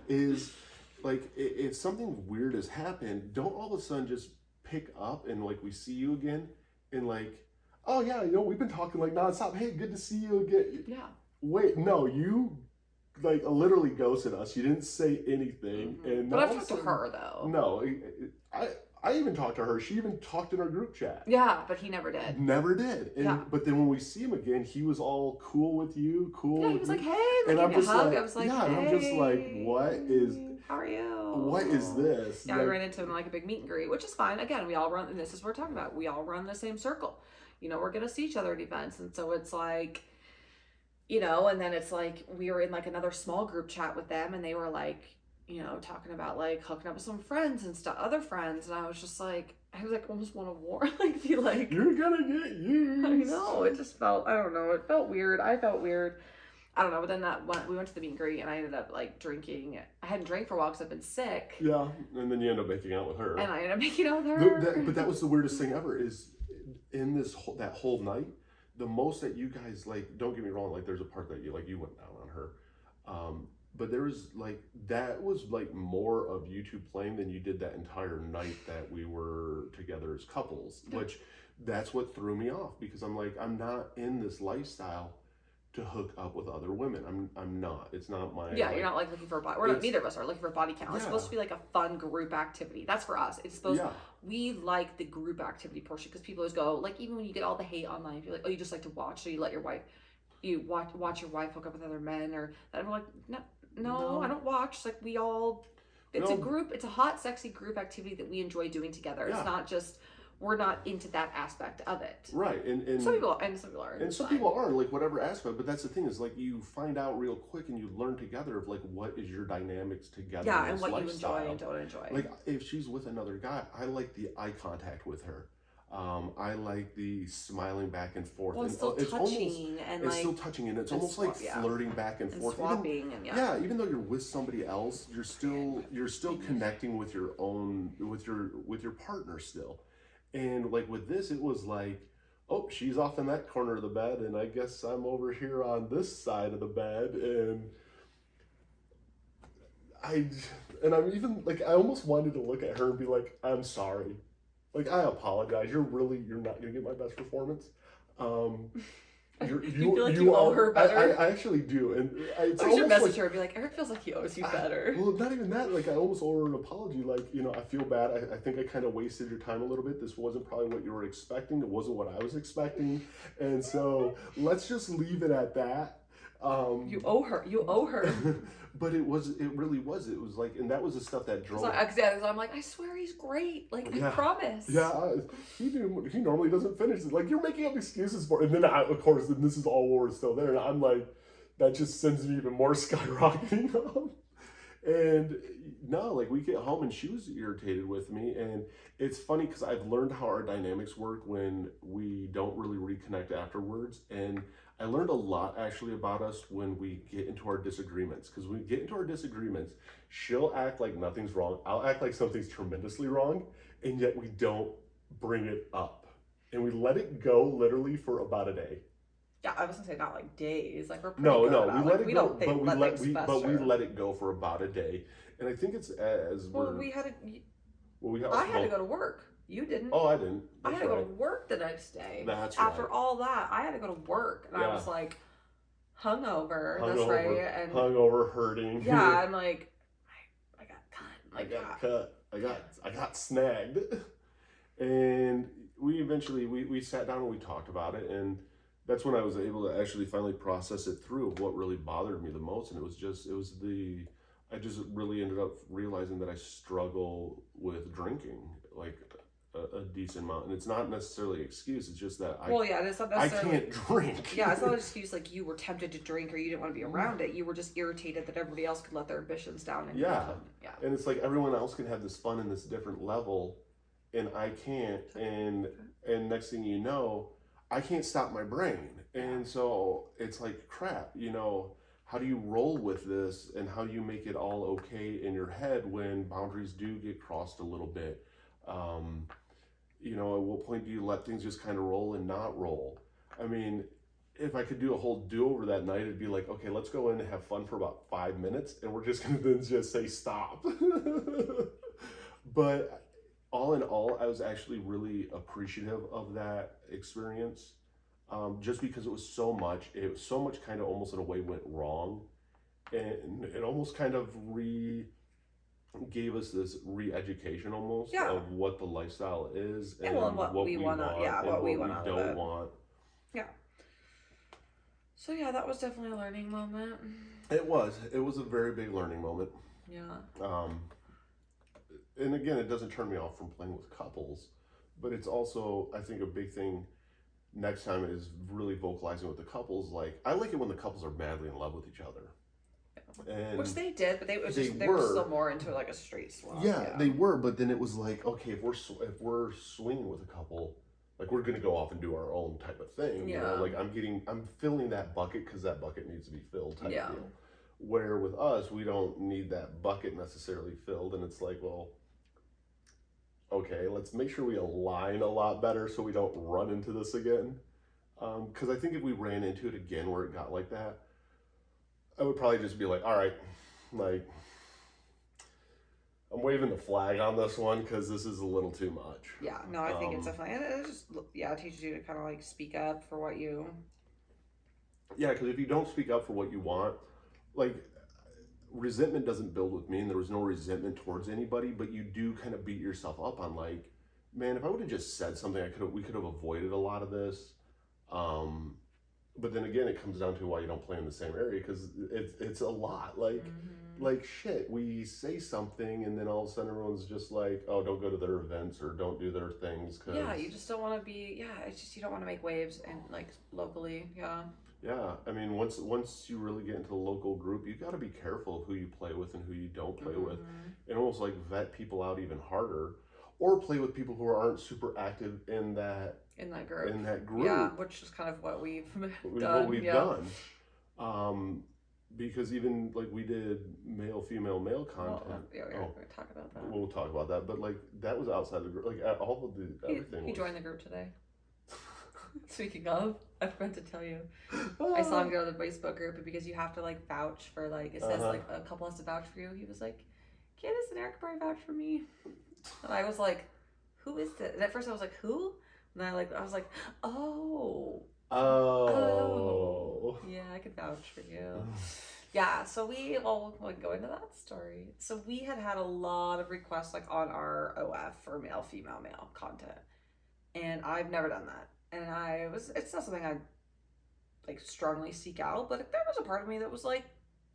Is like if something weird has happened, don't all of a sudden just pick up and like we see you again and like, oh yeah, we've been talking like nonstop. Hey, good to see you again. Yeah. Wait, no, you like literally ghosted us. You didn't say anything. And but I've talked to her though. No, I even talked to her. She even talked in our group chat. Yeah, but he never did. Never did. And, yeah. But then when we see him again, he was all cool with you, cool. Yeah, he was like, hey, like, and I'm just hug. like, I was like, yeah, hey, and I'm just like, what is? How are you? What is this? Yeah, we ran into him in like a big meet and greet, which is fine. Again, we all run, and this is what we're talking about. We all run the same circle. We're gonna see each other at events, and so it's like, and then it's like we were in like another small group chat with them, and they were like, talking about like hooking up with some friends and stuff, other friends, and I was just like, I was like almost want to war, like be like, you're gonna get used. I know, it just felt, I don't know, it felt weird. I felt weird. I don't know, but then we went to the meet and greet, and I ended up like drinking. I hadn't drank for a while because I've been sick. Yeah, and then you end up making out with her. And I ended up making out with her. But that was the weirdest thing ever. Is in that whole night, the most that you guys like. Don't get me wrong. Like, there's a part that you went down on her. But there was like, that was like more of you two playing than you did that entire night that we were together as couples, which that's what threw me off, because I'm like, I'm not in this lifestyle to hook up with other women. I'm not. It's not my. Yeah, you're not like looking for a body. Neither of us are looking for a body count. It's supposed to be like a fun group activity. That's for us. It's supposed. We like the group activity portion, because people always go like, even when you get all the hate online, you're like, oh, you just like to watch, so you let your wife. You watch your wife hook up with other men, or that. I'm like, no, I don't watch. Like, it's a group. It's a hot, sexy group activity that we enjoy doing together. It's not just, we're not into that aspect of it. Right, and some people are, and some people are, like, whatever aspect. But that's the thing, is like, you find out real quick, and you learn together of like, what is your dynamics together. Yeah, and what lifestyle. You enjoy and don't enjoy. Like, if she's with another guy, I like the eye contact with her. I like the smiling back and forth. Well, it's still touching, and it's still touching, and it's almost like flirting back and forth. Swapping, even though you're with somebody else, you're still connecting with your own, with your partner still. And like with this, it was like, oh, she's off in that corner of the bed, and I guess I'm over here on this side of the bed, and I'm even like, I almost wanted to look at her and be like, I'm sorry. Like, I apologize. You're not gonna get my best performance. You feel like you owe her better? I actually do, and it's I should message her and be like, Eric feels like he owes you better. Well, not even that. Like, I almost owe her an apology. Like, I feel bad. I think I kind of wasted your time a little bit. This wasn't probably what you were expecting. It wasn't what I was expecting, and so let's just leave it at that. You owe her. But it really was. It was like, and that was the stuff that drove. Exactly. I'm like, I swear he's great. Like, I promise. Yeah, he normally doesn't finish it. Like, you're making up excuses for it. And then, of course, then this is all while we're still there. And I'm like, that just sends me even more skyrocketing up. And no, like, we get home and she was irritated with me. And it's funny because I've learned how our dynamics work when we don't really reconnect afterwards. And I learned a lot actually about us when we get into our disagreements. Because when we get into our disagreements, she'll act like nothing's wrong. I'll act like something's tremendously wrong. And yet we don't bring it up. And we let it go literally for about a day. Yeah, I was gonna say not like days. Like, we're pretty good about, we let it go, but we let let it go for about a day. And I think it's as I had to go to work. You didn't. Oh, I didn't. I had to go to work the next day. That's After right. all that, I had to go to work, and I was like hungover. That's Hungover, right. And hungover, hurting. Yeah, I'm like, I got cut. I got cut. I got snagged. And we eventually we sat down and we talked about it, and that's when I was able to actually finally process it through of what really bothered me the most. And I just really ended up realizing that I struggle with drinking, like a decent amount. And it's not necessarily an excuse, it's just that it's not necessarily, I can't drink. Yeah, it's not an excuse like you were tempted to drink or you didn't want to be around it. You were just irritated that everybody else could let their ambitions down. And And it's like, everyone else can have this fun in this different level, and I can't. And next thing you know, I can't stop my brain. And so it's like, crap, how do you roll with this, and how do you make it all okay in your head when boundaries do get crossed a little bit? At what point do you let things just kind of roll and not roll? I mean, if I could do a whole do-over that night, it'd be like, okay, let's go in and have fun for about 5 minutes, and we're just going to then just say stop. But all in all, I was actually really appreciative of that experience. Just because it was so much kind of almost in a way went wrong, and it almost kind of gave us this re-education almost of what the lifestyle is, and what we want, and what we don't want. Yeah. So yeah, that was definitely a learning moment. It was a very big learning moment. Yeah. And again, it doesn't turn me off from playing with couples, but it's also, I think, a big thing next time is really vocalizing with the couples. Like, I like it when the couples are madly in love with each other. And which they did, but they were still more into like a straight swap. Yeah, they were, but then it was like, okay, if we're swinging with a couple, like we're gonna go off and do our own type of thing. You know, like I'm filling that bucket because that bucket needs to be filled type deal. Where with us, we don't need that bucket necessarily filled, and it's like, well, okay, let's make sure we align a lot better so we don't run into this again. Because I think if we ran into it again where it got like that, I would probably just be like, all right, like, I'm waving the flag on this one because this is a little too much. Yeah, no, I think it's definitely, and it just, it teaches you to kind of like speak up for what you. Yeah, because if you don't speak up for what you want, like, resentment doesn't build with me, and there was no resentment towards anybody, but you do kind of beat yourself up on like, man, if I would have just said something, we could have avoided a lot of this. But then again, it comes down to why you don't play in the same area, because it's a lot. Like, like shit, we say something, and then all of a sudden everyone's just like, oh, don't go to their events or don't do their things. Cause, yeah, you just don't want to be. Yeah, it's just you don't want to make waves and like locally. Yeah. Yeah, I mean, once you really get into the local group, you got to be careful of who you play with and who you don't play with, and almost like vet people out even harder, or play with people who aren't super active in that group. Yeah, which is kind of what we've done. Because even like we did male female content. We'll talk about that. We'll talk about that, but like that was outside the group. Like all of the everything. He joined the group today. Speaking of, I forgot to tell you. I saw him go to the Facebook group, because you have to like vouch for like, it says like a couple has to vouch for you. He was like, Candice and Eric probably vouch for me. And I was like, who is this? And at first I was like, who? And then I was like, oh. Yeah, I could vouch for you. Yeah, so we'll go into that story. So we had a lot of requests like on our OF for male, female, male content. And I've never done that. And it's not something I like strongly seek out, but there was a part of me that was like,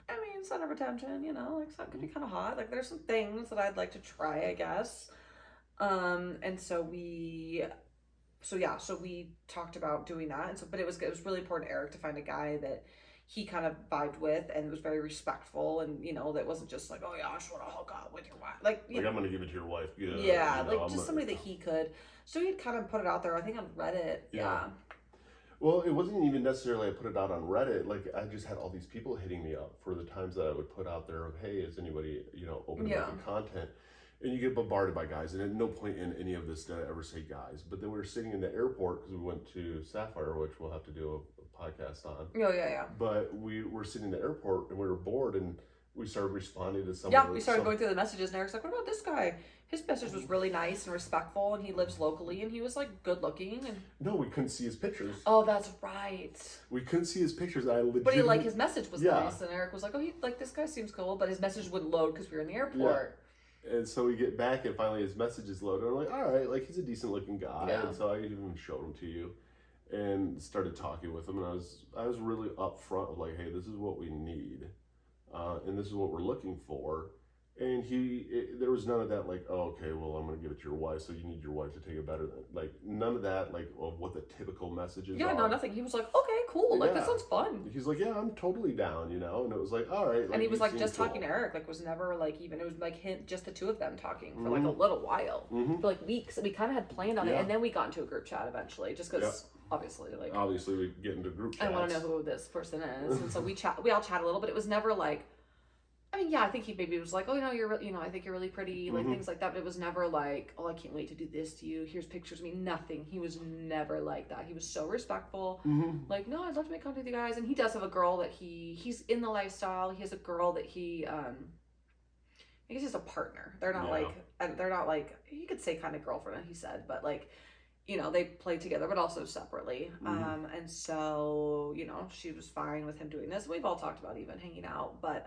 I mean, center of attention, you know, like that could be kind of hot. Like there's some things that I'd like to try, I guess. And so we talked about doing that. And so, but it was really important to Eric to find a guy that he kind of vibed with and was very respectful, and you know, that wasn't just like, oh yeah, I just want to hook up with your wife, like I'm gonna give it to your wife. Yeah, you know, like just somebody that he could. So he'd kind of put it out there, I think on Reddit. Yeah. Well, it wasn't even necessarily I put it out on Reddit. Like I just had all these people hitting me up for the times that I would put out there of, hey, is anybody, you know, open to making content? And you get bombarded by guys, and at no point in any of this did I ever say guys. But then we were sitting in the airport because we went to Sapphire, which we'll have to do a podcast on. Oh, yeah. But we were sitting in the airport, and we were bored, and we started responding to some. Yeah, we started going through the messages, and Eric's like, what about this guy? His message was really nice and respectful, and he lives locally, and he was like good looking. And no, we couldn't see his pictures. Oh, that's right. We couldn't see his pictures. But his message was nice, and Eric was like, oh, this guy seems cool, but his message wouldn't load because we were in the airport. Yeah. And so we get back, and finally his message is loaded. I'm like, all right, like he's a decent looking guy, and so I even showed him to you, and started talking with him, and I was really upfront of like, hey, this is what we need, and this is what we're looking for. And there was none of that like, oh, okay, well, I'm going to give it to your wife, so you need your wife to take it better. Like, none of that, like, of what the typical messages are. Yeah, no, nothing. He was like, okay, cool. Like, that sounds fun. He's like, yeah, I'm totally down, you know? And it was like, all right. Like, and he was like, just talking to Eric, like, was never like even, it was like just the two of them talking for like a little while. For like weeks. We kind of had planned on it, and then we got into a group chat eventually, just because. Obviously we get into group chats. I want to know who this person is, and so we all chat a little, but it was never like, I mean, I think he maybe was like, oh, I think you're really pretty, like things like that. But it was never like, oh, I can't wait to do this to you. Here's pictures of me. Nothing. He was never like that. He was so respectful. Like, no, I'd love to make content with you guys. And he does have a girl that he's in the lifestyle. He has a girl that I guess he's a partner. They're not like, you could say kind of girlfriend, he said, but like, you know, they play together, but also separately. And so, you know, she was fine with him doing this. We've all talked about even hanging out, but,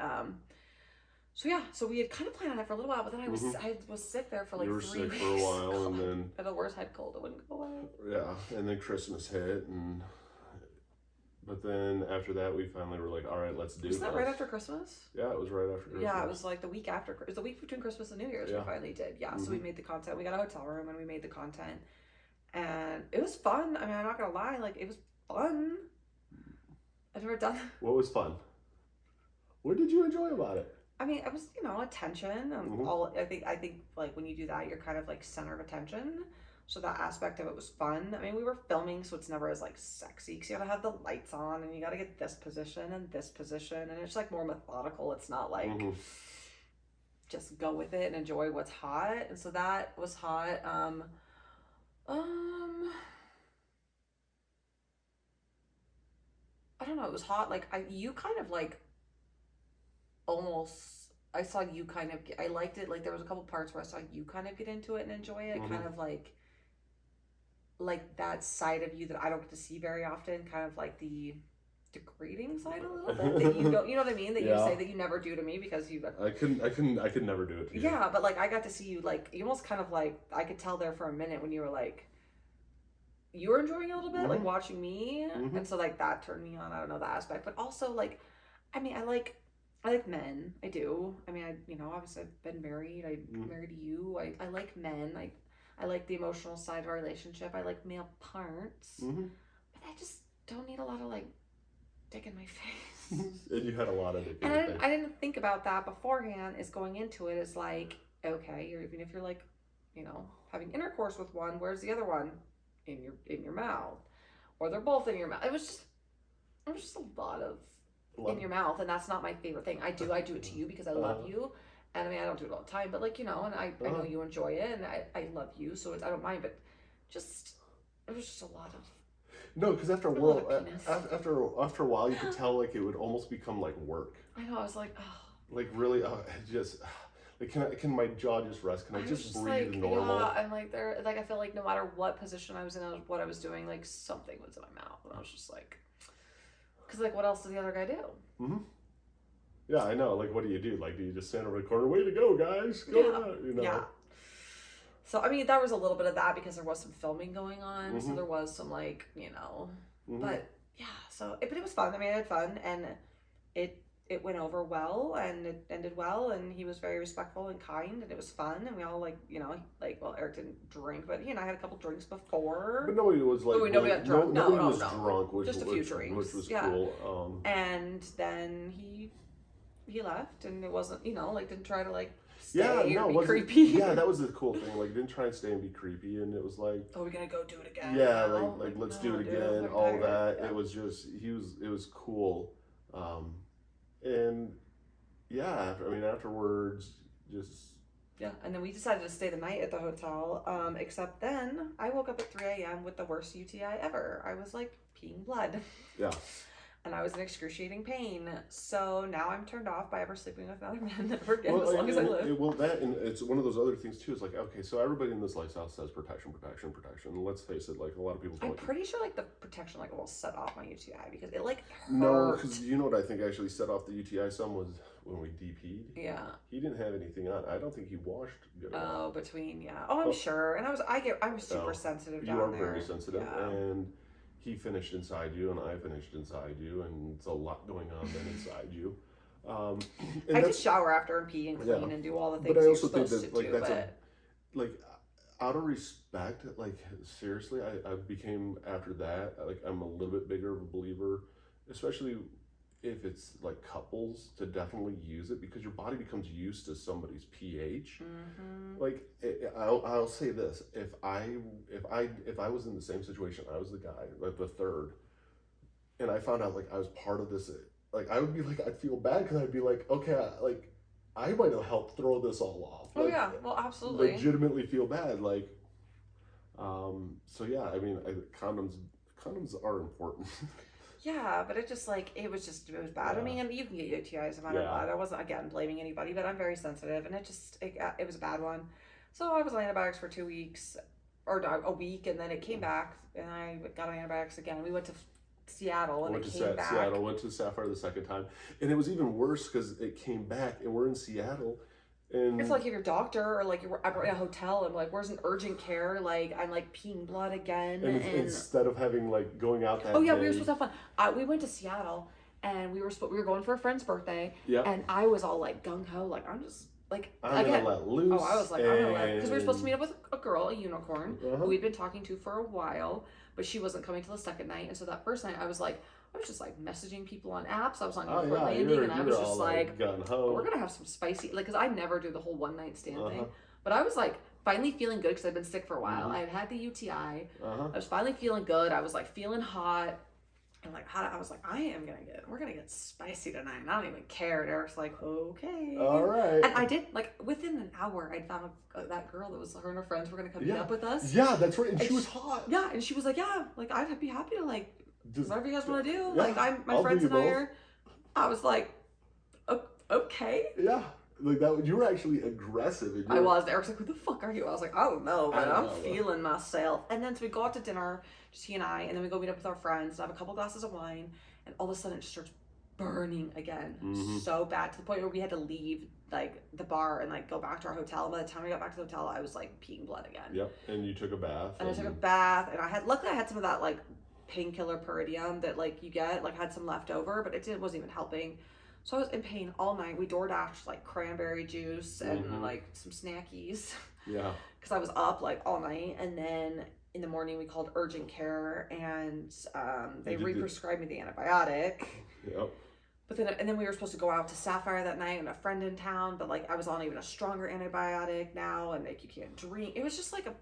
so we had kind of planned on it for a little while, but then I was sick there for like 3 weeks. You were sick for a while, and then I had the worst head cold. It wouldn't go away. Yeah, and then Christmas hit, but then after that, we finally were like, all right, let's do this. Was that right after Christmas? Yeah, it was right after Christmas. Yeah, it was like the week after. It was the week between Christmas and New Year's. We finally did. Yeah, so we made the content. We got a hotel room, and we made the content, and it was fun. I mean, I'm not gonna lie, like it was fun. I've never done. What was fun? What did you enjoy about it? I mean, it was, attention. All I think like when you do that, you're kind of like center of attention. So that aspect of it was fun. I mean, we were filming, so it's never as like sexy because you gotta have the lights on and you gotta get this position and this position, and it's like more methodical. It's not like just go with it and enjoy what's hot. And so that was hot. I don't know. It was hot. Like you kind of like almost. I saw you kind of. I liked it. Like there was a couple parts where I saw you kind of get into it and enjoy it. Kind of like that side of you that I don't get to see very often. Kind of like the degrading side a little bit that you don't. You know what I mean? That you say that you never do to me because you. I could never do it to you. Yeah, but like I got to see you. Like you almost kind of like I could tell there for a minute when you were like. You were enjoying it a little bit, like watching me, and so like that turned me on. I don't know that aspect, but also like, I mean, I like men. I do. I mean, obviously I've been married. I'm married to you. I like men. I like the emotional side of our relationship. I like male parts, but I just don't need a lot of like dick in my face. And you had a lot of dick. And I didn't think about that beforehand. Is going into it is like, okay, even if you're like, having intercourse with one, where's the other one? In your mouth, or they're both in your mouth. It was just a lot of in your mouth, and that's not my favorite thing. I do it to you because I love you, and I mean I don't do it all the time, but like and I know you enjoy it, and I love you, so I don't mind. But just it was just a lot of no, because after a while, after a while, you could tell like it would almost become like work. I know. I was like, oh, like really, just. Like, can my jaw just rest? Can I just breathe normal? Yeah, and like I feel like no matter what position I was in, what I was doing, like something was in my mouth, and I was just like, because like what else does the other guy do? Yeah, I know. Like, what do you do? Like, do you just stand over the corner? Way to go, guys! Go Yeah. So I mean, there was a little bit of that because there was some filming going on, so there was some like but yeah. So, but it was fun. I mean, I had fun, and it went over well, and it ended well, and he was very respectful and kind, and it was fun, and we all well, Eric didn't drink, but he and I had a couple drinks before. But nobody was like nobody got drunk. Nobody was drunk, just a few drinks, which was cool. And then he left, and it wasn't didn't try to like stay or be creepy. Yeah, that was the cool thing. Like didn't try and stay and be creepy, and it was like, oh, we're gonna go do it again. Yeah, like let's do it again. Dude, all that. Yeah. It was just it was cool. And yeah, afterwards, just yeah, and then we decided to stay the night at the hotel. Except then I woke up at 3 a.m. with the worst UTI ever. I was like peeing blood. Yeah. And I was in excruciating pain. So now I'm turned off by ever sleeping with another man ever again, as long as I live. And it's one of those other things too. It's like, okay, so everybody in this lifestyle says protection. And let's face it, like a lot of people. I'm pretty sure like the protection like will set off my UTI because it like hurt. No, because you know what I think actually set off the UTI some was when we DP'd. Yeah. He didn't have anything on. I don't think he washed good enough. I'm sure. And I was super sensitive down there. You are very sensitive, yeah. And he finished inside you, and I finished inside you, and it's a lot going on then inside you. I just shower after and pee and clean and do all the things. But I also think that like that's out of respect. Like seriously, I became after that. Like I'm a little bit bigger of a believer, especially if it's like couples, to definitely use it because your body becomes used to somebody's pH. Like I'll say this: if I was in the same situation, I was the guy, like the third, and I found out like I was part of this, like I would be like I'd feel bad because I'd be like, okay, like I might have helped throw this all off. Oh yeah, well absolutely. Legitimately feel bad, like. So yeah, I mean, condoms are important. Yeah, but it just like it was bad. Yeah. I mean, and you can get UTIs no matter what. I wasn't again blaming anybody, but I'm very sensitive, and it was a bad one. So I was on antibiotics for 2 weeks, or a week, and then it came back, and I got on antibiotics again. We went to Seattle, and it came back. Seattle, went to Sapphire the second time, and it was even worse because it came back, and we're in Seattle. And it's like if your doctor or like you're in a hotel and like where's an urgent care, like I'm like peeing blood again, and instead of having like going out that we were supposed to have fun. We went to Seattle and we were going for a friend's birthday, and I was all like gung ho, like I'm just like I'm gonna let loose. Oh, I was like I'm gonna let, because we were supposed to meet up with a girl, a unicorn, who we'd been talking to for a while, but she wasn't coming till the second night, and so that first night I was just like messaging people on apps. I was on Newport Landing, and I was just like, we're gonna have some spicy, like, because I never do the whole one night stand thing, but I was like finally feeling good because I'd been sick for a while. I had had the UTI. I was finally feeling good. I was like feeling hot. And like, I was like, we're gonna get spicy tonight. And I don't even care. And Eric's like, okay. All right. And I did, like, within an hour, I'd found that girl that was, her and her friends were gonna come meet up with us. Yeah, that's right. And she was hot. Yeah, and she was like, yeah, like, I'd be happy to, like, whatever you guys want to do. Yeah, like, my friends and I are. I was like, okay. Yeah. Like that, you were actually aggressive. And I was. Eric's like, who the fuck are you? I was like, I don't know, but I'm feeling myself. And then so we go out to dinner, just he and I, and then we go meet up with our friends, and have a couple glasses of wine, and all of a sudden it just starts burning again, so bad, to the point where we had to leave like the bar and like go back to our hotel. And by the time we got back to the hotel, I was like peeing blood again. Yep. And you took a bath. And I took a bath, and luckily I had some of that like painkiller Peridium that like you get, like I had some left over, but wasn't even helping. So I was in pain all night. We DoorDashed like cranberry juice and like some snackies. Yeah. Because I was up like all night. And then in the morning we called urgent care, and they re-prescribed me the antibiotic. Yep. But then we were supposed to go out to Sapphire that night and a friend in town, but like I was on even a stronger antibiotic now, and like you can't drink. It was just like it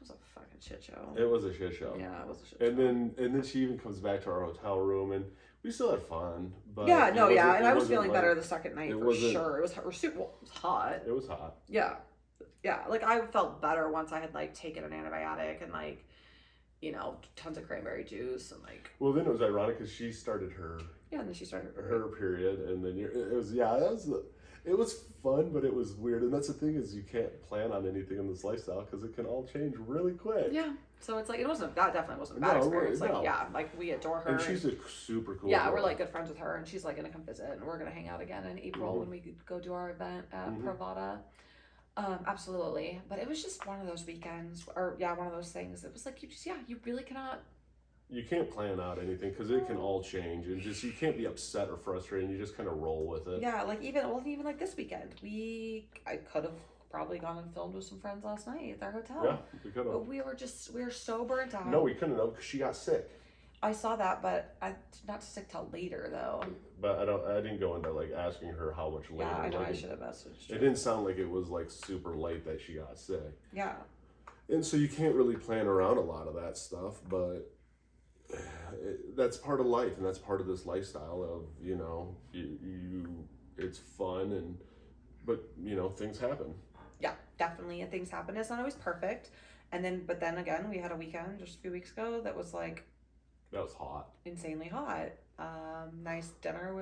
was a fucking shit show. It was a shit show. Yeah, it was a shit show. And then she even comes back to our hotel room, and we still had fun. But yeah, and I was feeling better the second night for sure. It was hot. It was hot. Yeah. Like I felt better once I had like taken an antibiotic and like, tons of cranberry juice and like. Well, then it was ironic because she started her. Yeah, and then she started her period, and then it was fun, but it was weird. And that's the thing, is you can't plan on anything in this lifestyle because it can all change really quick. Yeah. So it's like, that definitely wasn't a bad experience. Like we adore her. And she's a super cool Yeah, girl. we're like good friends with her, and she's like going to come visit, and we're going to hang out again in April when we go do our event at Pravada. Absolutely. But it was just one of those weekends, or one of those things. It was like, you really cannot. You can't plan out anything because it can all change, and just you can't be upset or frustrated. You just kind of roll with it. Yeah, like even like this weekend, I could have probably gone and filmed with some friends last night at their hotel. Yeah, we could have. But we were so burnt out. No, we couldn't have because she got sick. I saw that, but not sick till later though. But I didn't go into like asking her how much later. Yeah, I know. Like, I should have messaged her. It didn't sound like it was like super late that she got sick. Yeah. And so you can't really plan around a lot of that stuff, but that's part of life, and that's part of this lifestyle of it's fun, but things happen. Yeah, definitely, and things happen. It's not always perfect, but then again, we had a weekend just a few weeks ago that was like hot, insanely hot. Nice dinner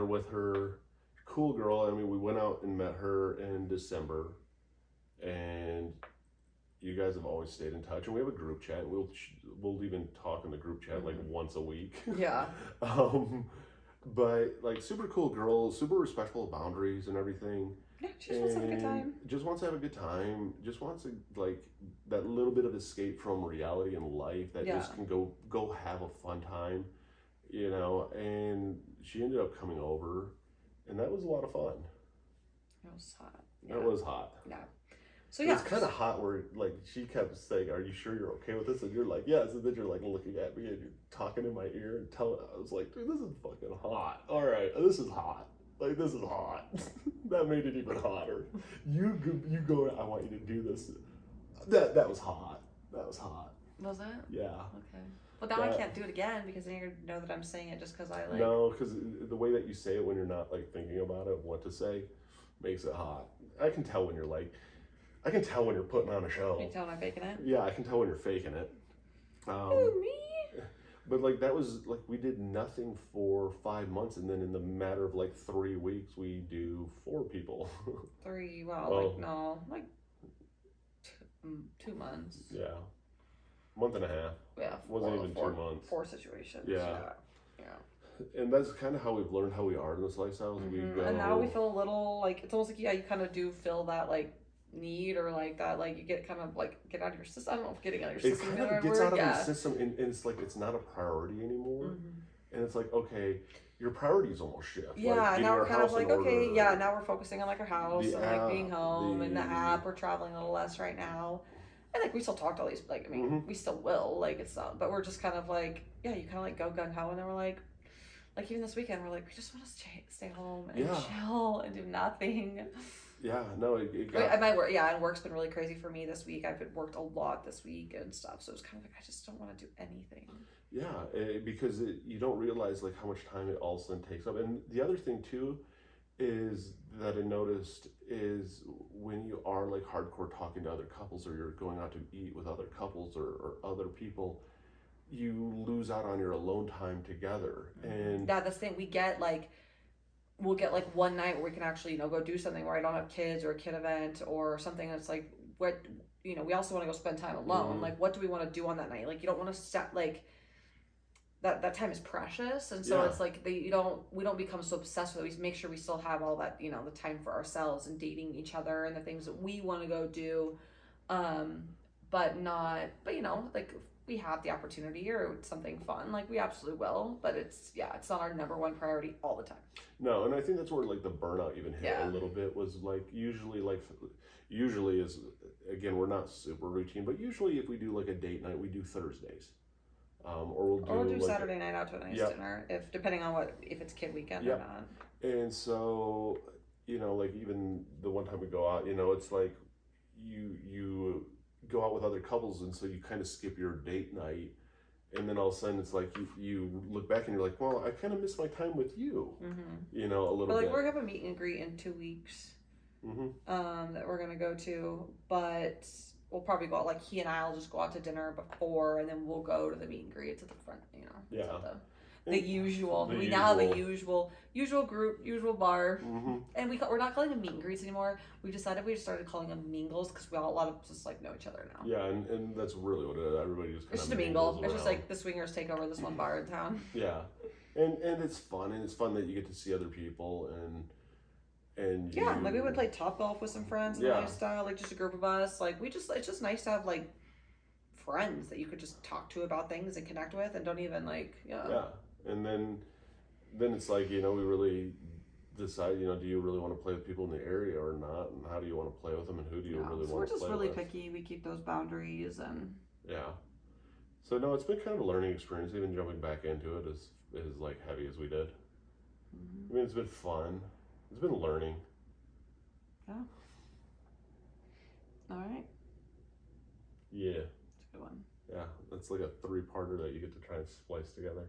with her, cool girl. I mean, we went out and met her in December, and you guys have always stayed in touch, and we have a group chat. We'll even talk in the group chat like once a week. Yeah. But like super cool girl, super respectful of boundaries and everything. Yeah, she just wants to have a good time. Just wants to have a good time. Just wants to like that little bit of escape from reality and life that just can go have a fun time, And she ended up coming over, and that was a lot of fun. It was hot. Yeah. It was hot. Yeah. So yeah, it's kind of hot where like she kept saying, "Are you sure you're okay with this?" And you're like, "Yes." And then you're like looking at me and you're talking in my ear and telling. I was like, "Dude, this is fucking hot. All right, this is hot. Like this is hot." That made it even hotter. You go. I want you to do this. That was hot. That was hot. Was it? Yeah. Okay. Well, now I can't do it again because then you know that I'm saying it just because I like. No, because the way that you say it when you're not like thinking about it, what to say, makes it hot. I can tell when you're like. I can tell when you're putting on a show. You can tell when I'm faking it? Yeah, I can tell when you're faking it. Who, me? But like that was like we did nothing for 5 months, and then in the matter of like 3 weeks we do 4 people. 3, like 2 months. Yeah. Month and a half. Yeah. Wasn't even 2 months. 4 situations. Yeah. And that's kind of how we've learned how we are in this lifestyle. We go, and now we feel a little like it's almost like you kind of do feel that like need or like that like you get kind of like get out of your system. I don't know if getting out of your system. It kind of gets out of your system, and it's like it's not a priority anymore. And it's like, okay, your priorities almost shift. Yeah, like, now we're kind of like okay, now we're focusing on like our house and like being home and the app. We're traveling a little less right now. And like we still talk to all these like I mean we still will like it's not, but we're just kind of like you kind of like go gung ho, and then we're like even this weekend we're like we just want to stay home and chill and do nothing. Yeah, no, it I got. might work, yeah, and work's been really crazy for me this week. I've been worked a lot this week and stuff, so it's kind of like I just don't want to do anything. Yeah, because you don't realize like how much time it all of a sudden takes up. And the other thing too is that I noticed is when you are like hardcore talking to other couples or you're going out to eat with other couples or other people, you lose out on your alone time together. And Yeah, that's the thing. We'll get like one night where we can actually, go do something where I don't have kids or a kid event or something that's like, what, we also want to go spend time alone. Mhm. Like, what do we want to do on that night? Like, you don't want to set, like, that time is precious. And so Yeah. it's like, we don't become so obsessed with it. We make sure we still have all that, the time for ourselves and dating each other and the things that we want to go do. But like, if we have the opportunity or something fun, like we absolutely will, but it's not our number one priority all the time. No, and I think that's where like the burnout even hit a little bit was usually is, again, we're not super routine, but usually if we do like a date night, we do Thursdays. Or we'll do like Saturday night out to a nice dinner, if depending on if it's kid weekend or not. And so, like even the one time we go out, it's like you go out with other couples, and so you kind of skip your date night, and then all of a sudden it's like you look back and you're like, well, I kind of miss my time with you, a little But like bit. we're having a meet and greet in 2 weeks, that we're gonna go to, but we'll probably go out, like he and I'll just go out to dinner before, and then we'll go to the meet and greet. It's at the front, Yeah. The usual. The We now have a usual group, usual bar, and we're not calling them meet and greets anymore. We decided we started calling them mingles because a lot of us just like know each other now. Yeah, and that's really what it is. Everybody just kind It's just a mingle. It's just like the swingers take over this one bar in town. Yeah, and it's fun, and it's fun that you get to see other people and yeah, like we would play top golf with some friends in the Yeah. lifestyle, like just a group of us. Like it's just nice to have like friends that you could just talk to about things and connect with, and don't even like Yeah, and then it's like we really decide do you really want to play with people in the area or not, and how do you want to play with them, and who do you really want to play with? We're just really picky. We keep those boundaries and Yeah. So no, it's been kind of a learning experience. Even jumping back into it is like heavy as we did. I mean, it's been fun. It's been learning. Yeah. All right. Yeah. It's a good one. Yeah, it's like a 3-parter that you get to try and splice together.